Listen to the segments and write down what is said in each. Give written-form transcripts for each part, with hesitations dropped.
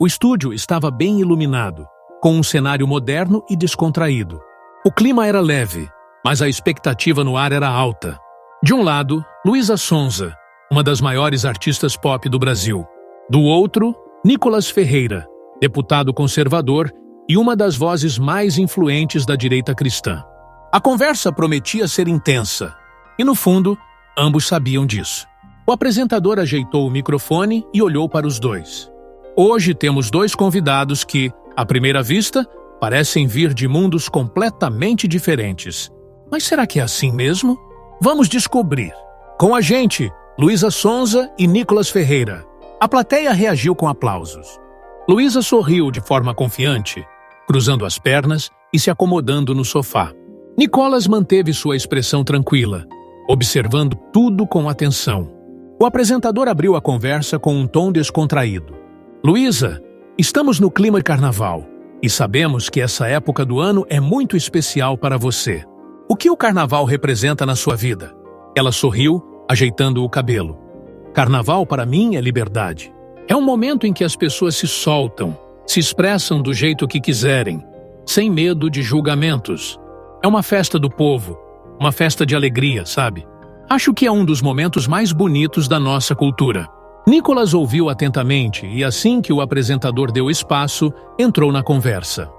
O estúdio estava bem iluminado, com um cenário moderno e descontraído. O clima era leve, mas a expectativa no ar era alta. De um lado, Luísa Sonza, uma das maiores artistas pop do Brasil. Do outro, Nicolas Ferreira, deputado conservador e uma das vozes mais influentes da direita cristã. A conversa prometia ser intensa, e no fundo, ambos sabiam disso. O apresentador ajeitou o microfone e olhou para os dois. Hoje temos dois convidados que, à primeira vista, parecem vir de mundos completamente diferentes. Mas será que é assim mesmo? Vamos descobrir. Com a gente, Luísa Sonza e Nicolas Ferreira. A plateia reagiu com aplausos. Luísa sorriu de forma confiante, cruzando as pernas e se acomodando no sofá. Nicolas manteve sua expressão tranquila, observando tudo com atenção. O apresentador abriu a conversa com um tom descontraído. Luísa, estamos no clima de carnaval e sabemos que essa época do ano é muito especial para você. O que o carnaval representa na sua vida? Ela sorriu, ajeitando o cabelo. Carnaval para mim é liberdade. É um momento em que as pessoas se soltam, se expressam do jeito que quiserem, sem medo de julgamentos. É uma festa do povo, uma festa de alegria, sabe? Acho que é um dos momentos mais bonitos da nossa cultura. Nicolas ouviu atentamente e, assim que o apresentador deu espaço, entrou na conversa.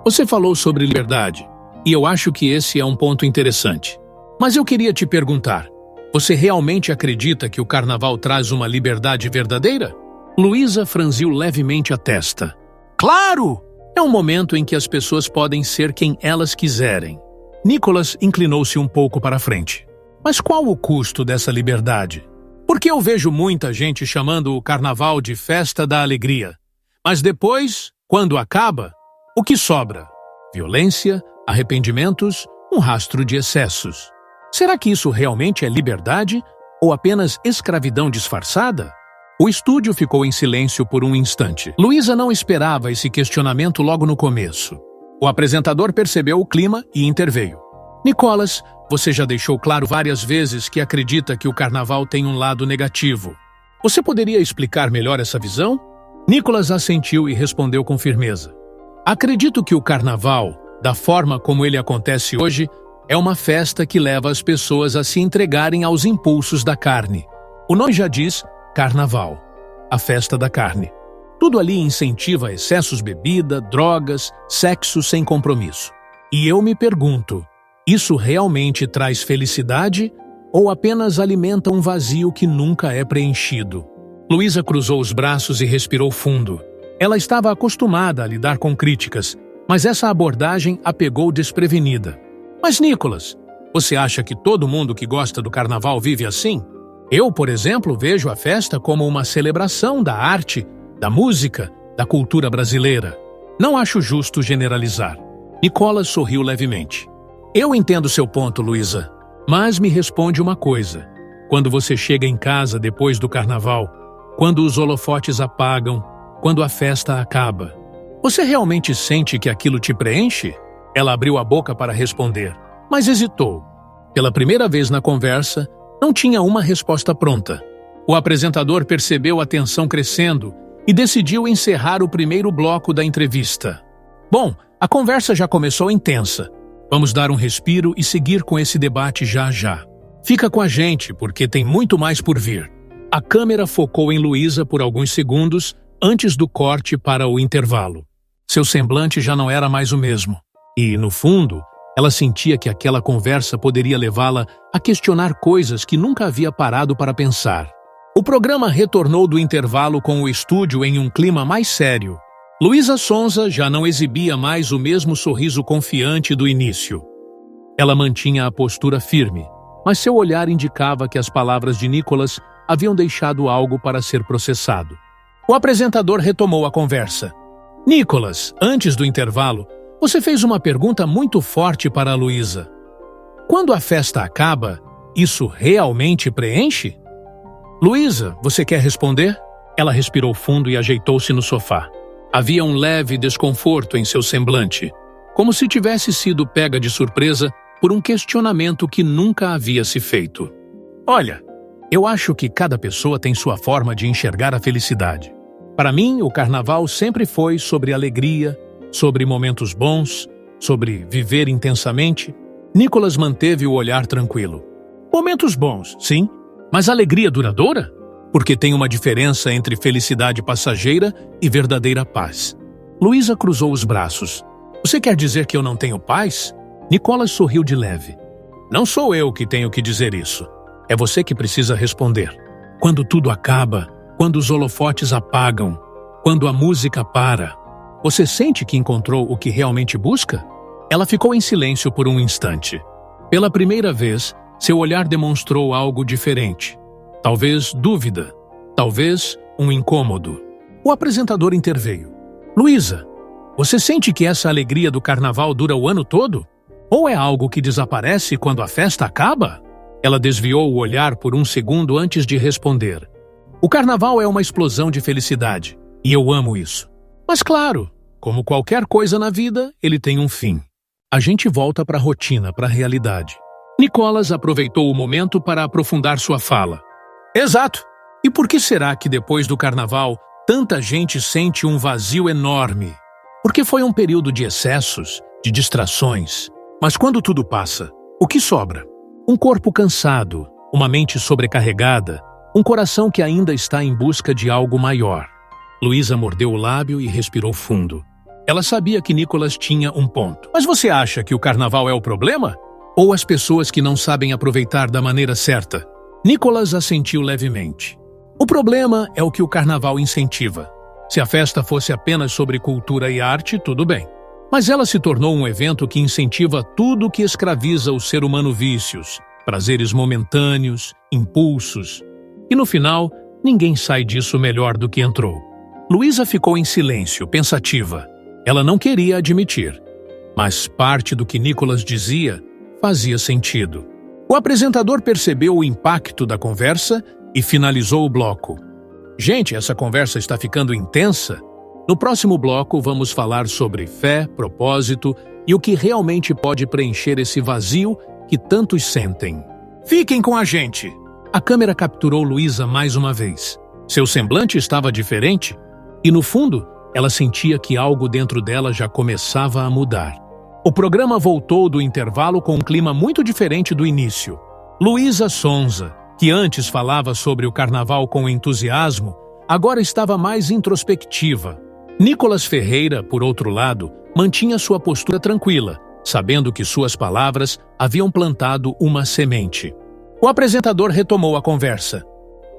Você falou sobre liberdade, e eu acho que esse é um ponto interessante. Mas eu queria te perguntar, você realmente acredita que o carnaval traz uma liberdade verdadeira? Luísa franziu levemente a testa. Claro! É um momento em que as pessoas podem ser quem elas quiserem. Nicolas inclinou-se um pouco para frente. Mas qual o custo dessa liberdade? Porque eu vejo muita gente chamando o carnaval de festa da alegria. Mas depois, quando acaba, o que sobra? Violência, arrependimentos, um rastro de excessos. Será que isso realmente é liberdade ou apenas escravidão disfarçada? O estúdio ficou em silêncio por um instante. Luísa não esperava esse questionamento logo no começo. O apresentador percebeu o clima e interveio. Nicolas, você já deixou claro várias vezes que acredita que o carnaval tem um lado negativo. Você poderia explicar melhor essa visão? Nicolas assentiu e respondeu com firmeza. Acredito que o carnaval, da forma como ele acontece hoje, é uma festa que leva as pessoas a se entregarem aos impulsos da carne. O nome já diz carnaval, a festa da carne. Tudo ali incentiva excessos de bebida, drogas, sexo sem compromisso. E eu me pergunto, isso realmente traz felicidade ou apenas alimenta um vazio que nunca é preenchido? Luísa cruzou os braços e respirou fundo. Ela estava acostumada a lidar com críticas, mas essa abordagem a pegou desprevenida. Mas, Nicolas, você acha que todo mundo que gosta do carnaval vive assim? Eu, por exemplo, vejo a festa como uma celebração da arte, da música, da cultura brasileira. Não acho justo generalizar. Nicolas sorriu levemente. Eu entendo seu ponto, Luísa, mas me responde uma coisa. Quando você chega em casa depois do carnaval, quando os holofotes apagam, quando a festa acaba, você realmente sente que aquilo te preenche? Ela abriu a boca para responder, mas hesitou. Pela primeira vez na conversa, não tinha uma resposta pronta. O apresentador percebeu a tensão crescendo e decidiu encerrar o primeiro bloco da entrevista. Bom, a conversa já começou intensa. Vamos dar um respiro e seguir com esse debate já já. Fica com a gente, porque tem muito mais por vir. A câmera focou em Luísa por alguns segundos antes do corte para o intervalo. Seu semblante já não era mais o mesmo. E, no fundo, ela sentia que aquela conversa poderia levá-la a questionar coisas que nunca havia parado para pensar. O programa retornou do intervalo com o estúdio em um clima mais sério. Luísa Sonza já não exibia mais o mesmo sorriso confiante do início. Ela mantinha a postura firme, mas seu olhar indicava que as palavras de Nicolas haviam deixado algo para ser processado. O apresentador retomou a conversa. Nicolas, antes do intervalo, você fez uma pergunta muito forte para a Luísa. Quando a festa acaba, isso realmente preenche? Luísa, você quer responder? Ela respirou fundo e ajeitou-se no sofá. Havia um leve desconforto em seu semblante, como se tivesse sido pega de surpresa por um questionamento que nunca havia se feito. Olha, eu acho que cada pessoa tem sua forma de enxergar a felicidade. Para mim, o carnaval sempre foi sobre alegria, sobre momentos bons, sobre viver intensamente. Nicholas manteve o olhar tranquilo. Momentos bons, sim, mas alegria duradoura? Porque tem uma diferença entre felicidade passageira e verdadeira paz. Luísa cruzou os braços. Você quer dizer que eu não tenho paz? Nicholas sorriu de leve. Não sou eu que tenho que dizer isso. É você que precisa responder. Quando tudo acaba, quando os holofotes apagam, quando a música para, você sente que encontrou o que realmente busca? Ela ficou em silêncio por um instante. Pela primeira vez, seu olhar demonstrou algo diferente. Talvez dúvida, talvez um incômodo. O apresentador interveio. Luísa, você sente que essa alegria do carnaval dura o ano todo? Ou é algo que desaparece quando a festa acaba? Ela desviou o olhar por um segundo antes de responder. O carnaval é uma explosão de felicidade, e eu amo isso. Mas claro, como qualquer coisa na vida, ele tem um fim. A gente volta para a rotina, para a realidade. Nicholas aproveitou o momento para aprofundar sua fala. Exato. E por que será que depois do carnaval, tanta gente sente um vazio enorme? Porque foi um período de excessos, de distrações. Mas quando tudo passa, o que sobra? Um corpo cansado, uma mente sobrecarregada, um coração que ainda está em busca de algo maior. Luísa mordeu o lábio e respirou fundo. Ela sabia que Nicholas tinha um ponto. Mas você acha que o carnaval é o problema? Ou as pessoas que não sabem aproveitar da maneira certa? Nicholas assentiu levemente. O problema é o que o carnaval incentiva. Se a festa fosse apenas sobre cultura e arte, tudo bem. Mas ela se tornou um evento que incentiva tudo que escraviza o ser humano: vícios, prazeres momentâneos, impulsos. E no final, ninguém sai disso melhor do que entrou. Luísa ficou em silêncio, pensativa. Ela não queria admitir, mas parte do que Nicholas dizia fazia sentido. O apresentador percebeu o impacto da conversa e finalizou o bloco. Gente, essa conversa está ficando intensa. No próximo bloco, vamos falar sobre fé, propósito e o que realmente pode preencher esse vazio que tantos sentem. Fiquem com a gente! A câmera capturou Luísa mais uma vez. Seu semblante estava diferente e, no fundo, ela sentia que algo dentro dela já começava a mudar. O programa voltou do intervalo com um clima muito diferente do início. Luísa Sonza, que antes falava sobre o carnaval com entusiasmo, agora estava mais introspectiva. Nicholas Ferreira, por outro lado, mantinha sua postura tranquila, sabendo que suas palavras haviam plantado uma semente. O apresentador retomou a conversa.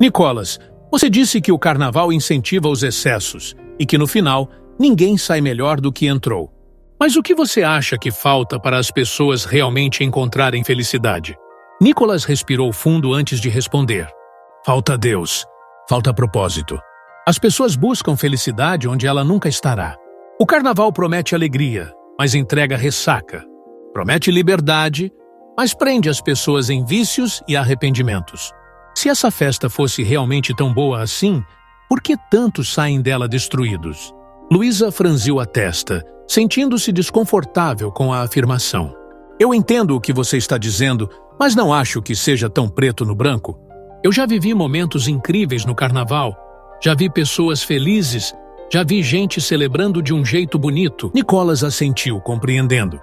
Nicholas, você disse que o carnaval incentiva os excessos e que, no final, ninguém sai melhor do que entrou. Mas o que você acha que falta para as pessoas realmente encontrarem felicidade? Nicholas respirou fundo antes de responder. Falta Deus. Falta propósito. As pessoas buscam felicidade onde ela nunca estará. O carnaval promete alegria, mas entrega ressaca. Promete liberdade, mas prende as pessoas em vícios e arrependimentos. Se essa festa fosse realmente tão boa assim, por que tantos saem dela destruídos? Luísa franziu a testa, sentindo-se desconfortável com a afirmação. Eu entendo o que você está dizendo, mas não acho que seja tão preto no branco. Eu já vivi momentos incríveis no carnaval. Já vi pessoas felizes. Já vi gente celebrando de um jeito bonito. Nicholas assentiu, compreendendo.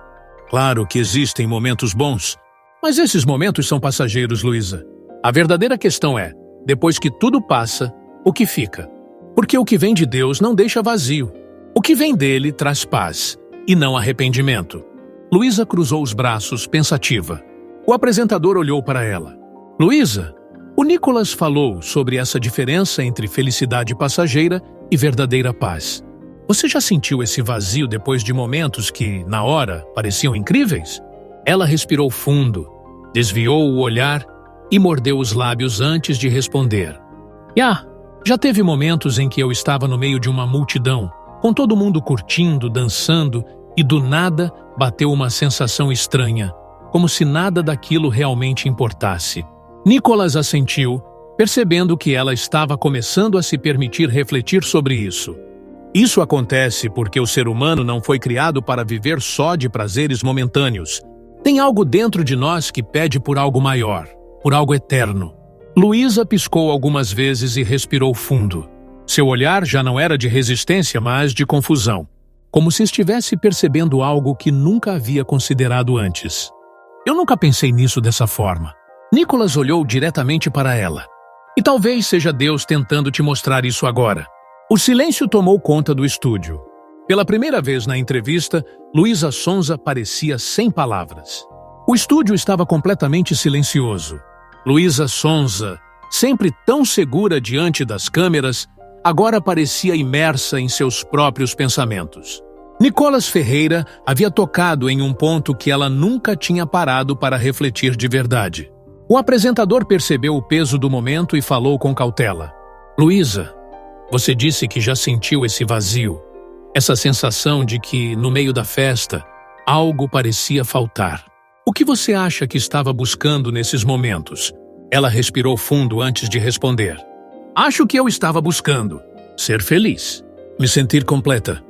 Claro que existem momentos bons, mas esses momentos são passageiros, Luísa. A verdadeira questão é, depois que tudo passa, o que fica? Porque o que vem de Deus não deixa vazio. O que vem dele traz paz, e não arrependimento. Luísa cruzou os braços, pensativa. O apresentador olhou para ela. Luísa, o Nicholas falou sobre essa diferença entre felicidade passageira e verdadeira paz. Você já sentiu esse vazio depois de momentos que, na hora, pareciam incríveis? Ela respirou fundo, desviou o olhar e mordeu os lábios antes de responder. Já teve momentos em que eu estava no meio de uma multidão, com todo mundo curtindo, dançando, e do nada bateu uma sensação estranha, como se nada daquilo realmente importasse. Nicholas assentiu, percebendo que ela estava começando a se permitir refletir sobre isso. Isso acontece porque o ser humano não foi criado para viver só de prazeres momentâneos. Tem algo dentro de nós que pede por algo maior, por algo eterno. Luísa piscou algumas vezes e respirou fundo. Seu olhar já não era de resistência, mas de confusão, como se estivesse percebendo algo que nunca havia considerado antes. Eu nunca pensei nisso dessa forma. Nicholas olhou diretamente para ela. E talvez seja Deus tentando te mostrar isso agora. O silêncio tomou conta do estúdio. Pela primeira vez na entrevista, Luísa Sonza parecia sem palavras. O estúdio estava completamente silencioso. Luísa Sonza, sempre tão segura diante das câmeras, agora parecia imersa em seus próprios pensamentos. Nicolas Ferreira havia tocado em um ponto que ela nunca tinha parado para refletir de verdade. O apresentador percebeu o peso do momento e falou com cautela. Luísa, você disse que já sentiu esse vazio, essa sensação de que, no meio da festa, algo parecia faltar. O que você acha que estava buscando nesses momentos? Ela respirou fundo antes de responder. Acho que eu estava buscando ser feliz, me sentir completa.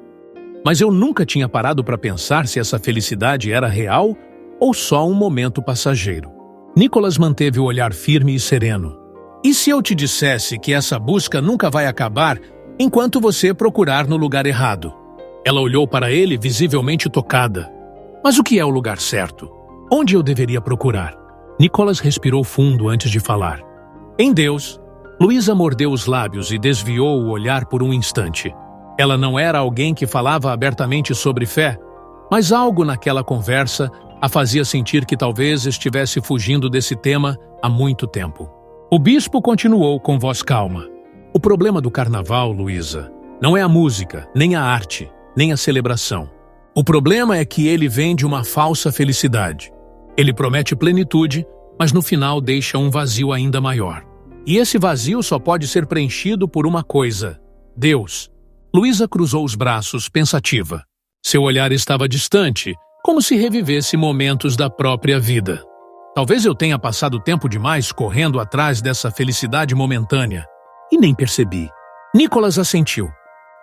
Mas eu nunca tinha parado para pensar se essa felicidade era real ou só um momento passageiro. Nicholas manteve o olhar firme e sereno. E se eu te dissesse que essa busca nunca vai acabar enquanto você procurar no lugar errado? Ela olhou para ele, visivelmente tocada. Mas o que é o lugar certo? Onde eu deveria procurar? Nicholas respirou fundo antes de falar. Em Deus. Luísa mordeu os lábios e desviou o olhar por um instante. Ela não era alguém que falava abertamente sobre fé, mas algo naquela conversa a fazia sentir que talvez estivesse fugindo desse tema há muito tempo. O bispo continuou com voz calma. O problema do carnaval, Luísa, não é a música, nem a arte, nem a celebração. O problema é que ele vende uma falsa felicidade. Ele promete plenitude, mas no final deixa um vazio ainda maior. E esse vazio só pode ser preenchido por uma coisa: Deus. Luísa cruzou os braços, pensativa. Seu olhar estava distante, como se revivesse momentos da própria vida. Talvez eu tenha passado tempo demais correndo atrás dessa felicidade momentânea. E nem percebi. Nicholas assentiu.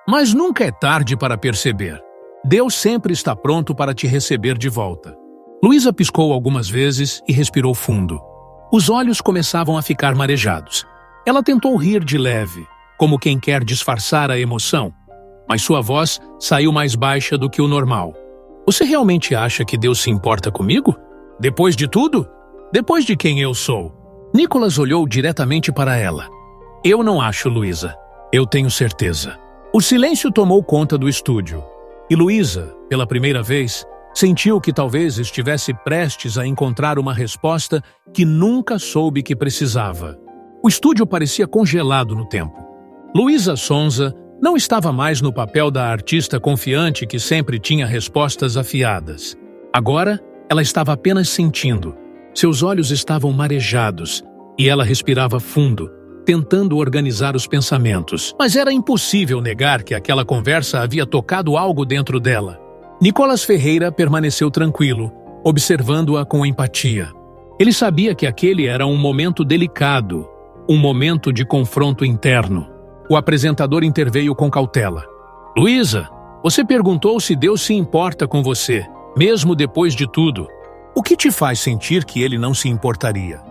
Mas nunca é tarde para perceber. Deus sempre está pronto para te receber de volta. Luísa piscou algumas vezes e respirou fundo. Os olhos começavam a ficar marejados. Ela tentou rir de leve, como quem quer disfarçar a emoção, mas sua voz saiu mais baixa do que o normal. Você realmente acha que Deus se importa comigo? Depois de tudo? Depois de quem eu sou? Nicholas olhou diretamente para ela. Eu não acho, Luísa. Eu tenho certeza. O silêncio tomou conta do estúdio. E Luísa, pela primeira vez, sentiu que talvez estivesse prestes a encontrar uma resposta que nunca soube que precisava. O estúdio parecia congelado no tempo. Luísa Sonza não estava mais no papel da artista confiante que sempre tinha respostas afiadas. Agora, ela estava apenas sentindo. Seus olhos estavam marejados e ela respirava fundo, tentando organizar os pensamentos. Mas era impossível negar que aquela conversa havia tocado algo dentro dela. Nicolas Ferreira permaneceu tranquilo, observando-a com empatia. Ele sabia que aquele era um momento delicado, um momento de confronto interno. O apresentador interveio com cautela. Luísa, você perguntou se Deus se importa com você, mesmo depois de tudo. O que te faz sentir que ele não se importaria?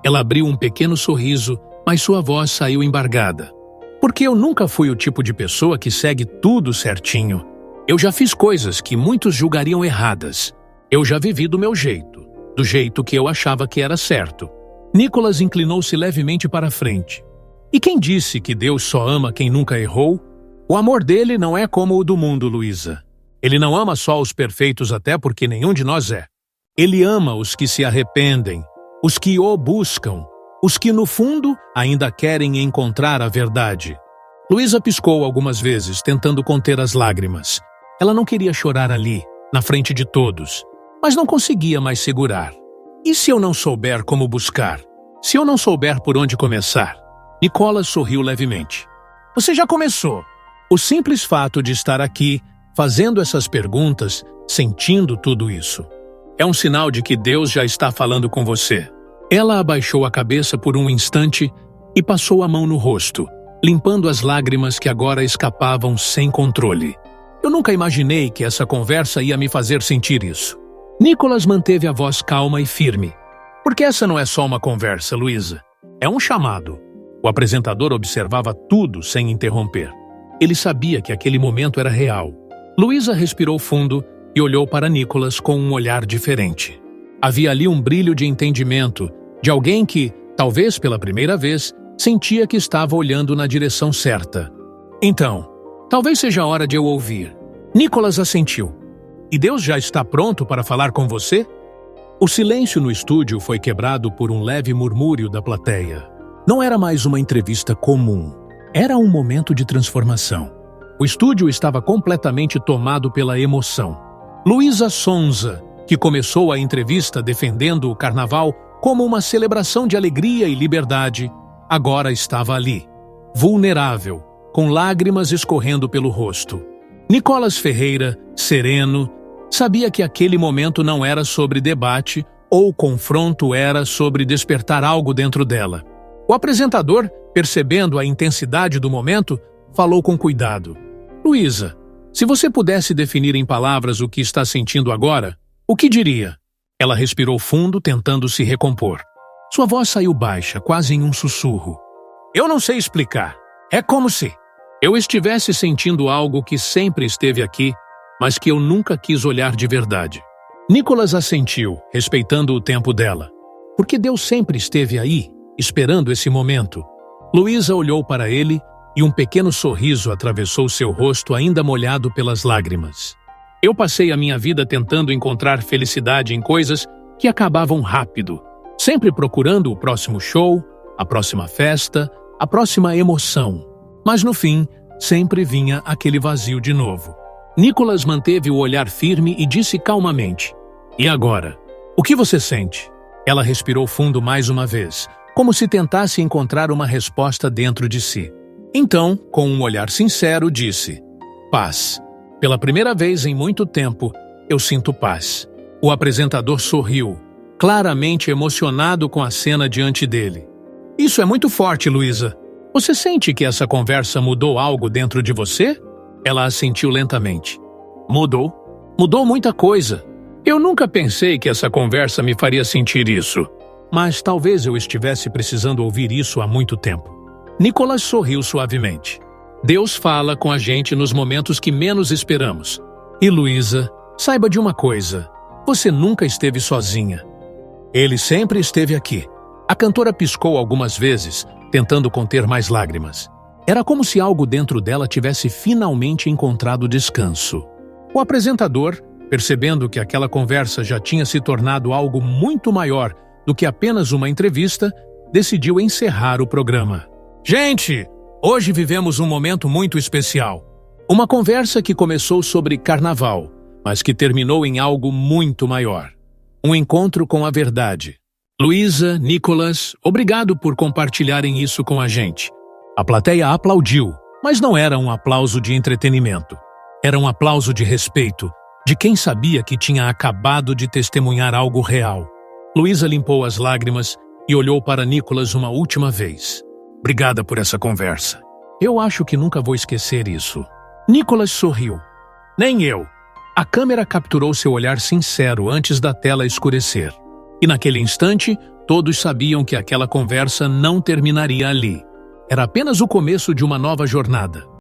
Ela abriu um pequeno sorriso, mas sua voz saiu embargada. Porque eu nunca fui o tipo de pessoa que segue tudo certinho. Eu já fiz coisas que muitos julgariam erradas. Eu já vivi do meu jeito, do jeito que eu achava que era certo. Nicholas inclinou-se levemente para a frente. E quem disse que Deus só ama quem nunca errou? O amor dele não é como o do mundo, Luísa. Ele não ama só os perfeitos, até porque nenhum de nós é. Ele ama os que se arrependem, os que o buscam, os que no fundo ainda querem encontrar a verdade. Luísa piscou algumas vezes, tentando conter as lágrimas. Ela não queria chorar ali, na frente de todos, mas não conseguia mais segurar. E se eu não souber como buscar? Se eu não souber por onde começar? Nicholas sorriu levemente. Você já começou. O simples fato de estar aqui, fazendo essas perguntas, sentindo tudo isso, é um sinal de que Deus já está falando com você. Ela abaixou a cabeça por um instante e passou a mão no rosto, limpando as lágrimas que agora escapavam sem controle. Eu nunca imaginei que essa conversa ia me fazer sentir isso. Nicholas manteve a voz calma e firme. Porque essa não é só uma conversa, Luísa. É um chamado. O O apresentador observava tudo sem interromper. Ele sabia que aquele momento era real. Luísa respirou fundo e olhou para Nicholas com um olhar diferente. Havia ali um brilho de entendimento, de alguém que, talvez pela primeira vez, sentia que estava olhando na direção certa. Então, talvez seja a hora de eu ouvir. Nicholas assentiu. E Deus já está pronto para falar com você? O silêncio no estúdio foi quebrado por um leve murmúrio da plateia. Não era mais uma entrevista comum. Era um momento de transformação. O estúdio estava completamente tomado pela emoção. Luísa Sonza, que começou a entrevista defendendo o carnaval como uma celebração de alegria e liberdade, agora estava ali, vulnerável, com lágrimas escorrendo pelo rosto. Nicholas Ferreira, sereno, sabia que aquele momento não era sobre debate ou confronto, era sobre despertar algo dentro dela. O apresentador, percebendo a intensidade do momento, falou com cuidado. Luísa, se você pudesse definir em palavras o que está sentindo agora, o que diria? Ela respirou fundo, tentando se recompor. Sua voz saiu baixa, quase em um sussurro. Eu não sei explicar. É como se eu estivesse sentindo algo que sempre esteve aqui, mas que eu nunca quis olhar de verdade. Nicholas assentiu, respeitando o tempo dela. Porque Deus sempre esteve aí, esperando esse momento. Luísa olhou para ele e um pequeno sorriso atravessou seu rosto ainda molhado pelas lágrimas. Eu passei a minha vida tentando encontrar felicidade em coisas que acabavam rápido, sempre procurando o próximo show, a próxima festa, a próxima emoção. Mas no fim, sempre vinha aquele vazio de novo. Nicholas manteve o olhar firme e disse calmamente: E agora? O que você sente? Ela respirou fundo mais uma vez, como se tentasse encontrar uma resposta dentro de si. Então, com um olhar sincero, disse: Paz. Pela primeira vez em muito tempo, eu sinto paz. O apresentador sorriu, claramente emocionado com a cena diante dele. Isso é muito forte, Luísa. Você sente que essa conversa mudou algo dentro de você? Ela assentiu lentamente. Mudou. Mudou muita coisa. Eu nunca pensei que essa conversa me faria sentir isso. Mas talvez eu estivesse precisando ouvir isso há muito tempo. Nicholas sorriu suavemente. Deus fala com a gente nos momentos que menos esperamos. E Luísa, saiba de uma coisa. Você nunca esteve sozinha. Ele sempre esteve aqui. A cantora piscou algumas vezes, tentando conter mais lágrimas. Era como se algo dentro dela tivesse finalmente encontrado descanso. O apresentador, percebendo que aquela conversa já tinha se tornado algo muito maior do que apenas uma entrevista, decidiu encerrar o programa. Gente, hoje vivemos um momento muito especial. Uma conversa que começou sobre carnaval, mas que terminou em algo muito maior. Um encontro com a verdade. Luísa, Nicholas, obrigado por compartilharem isso com a gente. A plateia aplaudiu, mas não era um aplauso de entretenimento. Era um aplauso de respeito, de quem sabia que tinha acabado de testemunhar algo real. Luísa limpou as lágrimas e olhou para Nicholas uma última vez. Obrigada por essa conversa. Eu acho que nunca vou esquecer isso. Nicholas sorriu. Nem eu. A câmera capturou seu olhar sincero antes da tela escurecer. E naquele instante, todos sabiam que aquela conversa não terminaria ali. Era apenas o começo de uma nova jornada.